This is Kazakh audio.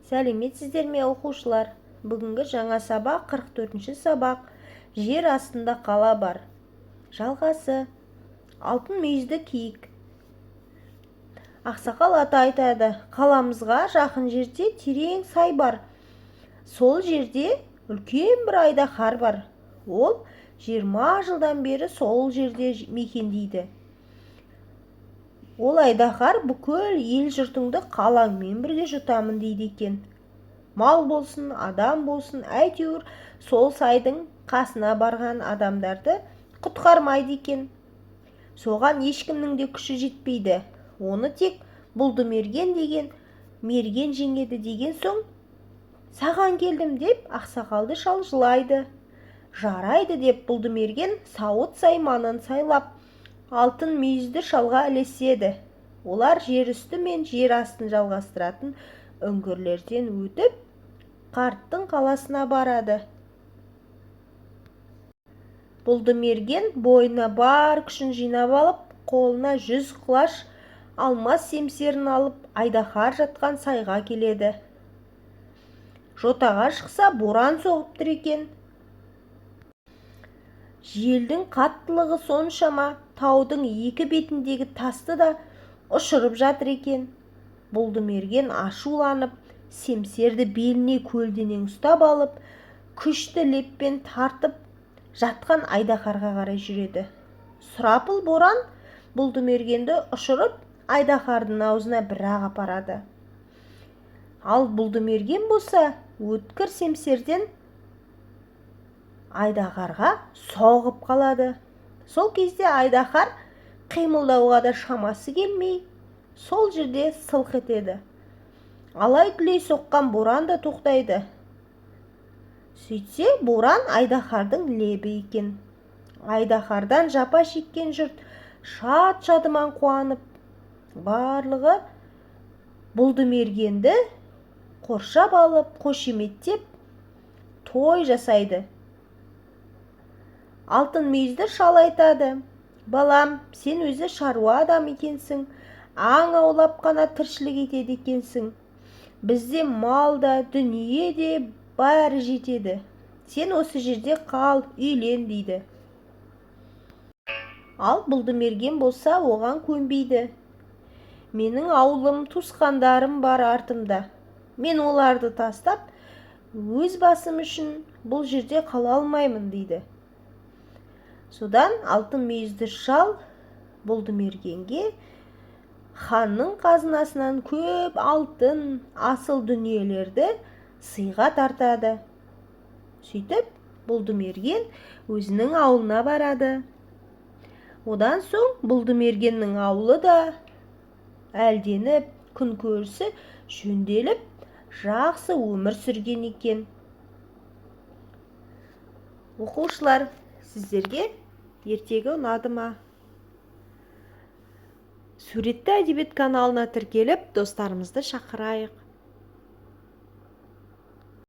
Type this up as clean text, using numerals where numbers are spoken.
Сәлеметсіздер ме оқушылар? Бүгінгі жаңа сабақ 44-ші сабақ. Жер астында қала бар. Жалғасы. Алтын мүйізді киік. Ақсақал ата айтады, қаламызға жақын жерде терең сай бар. Сол жерде үлкен бір айдаһар бар. Ол 20 жылдан бері сол жерде мекендейді. Ол айдаһар бүкіл ел жұртыңды қалаңмен бірге жұтамын дейді екен. Мал болсын, адам болсын, әйтеуір сол сайдың қасына барған адамдарды құтқармайды екен. Соған ешкімнің де күші жетпейді. Оны тек бұлдымерген деген мерген жеңеді деген соң, саған келдім деп ақсақалды шал жылайды. Жарайды деп бұлдымерген сауыт сайманын сайлап, алтын мүйізді шалға ілеседі. Олар жер үсті мен жер астын жалғастыратын үңгірлерден өтіп, қарттың қаласына барады. Бұлдымерген бойына бар күшін жинап алып, қолына 100 құлаш алмас семсерін алып, айдаһар жатқан сайға келеді. Жотаға шықса, боран соғып тұр екен. Желдің қаттылығы соншама, таудың екі бетіндегі тасты да ұшырып жатыр екен. Бұлдымерген ашуланып, семсерді беліне көлденең ұстап алып, күшті леппен тартып, жатқан айдаһарға қарай жүреді. Сұрапыл боран бұлдымергенді ұшырып, айдаһардың аузына бір-ақ апарады. Ал бұлдымерген болса, өткір семсерден айдаһарға соғып қалады. Сол кезде айдаһар қимылдауға да шамасы келмей, сол жерде сылқ етеді. Алай-түлей соққан боран да тоқтайды. Сөйтсе, боран айдаһардың лебі екен. Айдаһардан жапа шеккен жұрт шат-шадыман қуанып, барлығы бұлдымергенді қоршап алып, қошеметтеп, той жасайды. Алтын мүйізді шал айтады, балам, сен өзі шаруа адам екенсің, аң аулап қана тіршілік етеді екенсің. Бізде мал да, дүние де бәрі жетеді. Сен осы жерде қал, үйлен дейді. Ал бұлдымерген болса, оған көнбейді. Менің ауылым, туысқандарым бар артымда. Мен оларды тастап, өз басым үшін бұл жерде қала алмаймын дейді. Содан алтын мүйізді шал бұлдымергенге ханның қазынасынан көп алтын, асыл дүниелерді сыйға тартады. Сөйтіп, бұлдымерген өзінің ауылына барады. Одан соң бұлдымергеннің ауылы да әлденіп, күн көрісі жөнделіп, жақсы өмір сүрген екен. Оқушылар, сіздерге ертегі ұнады ма? Суретті әдебиет каналына тіркеліп, достарымызды шақырайық.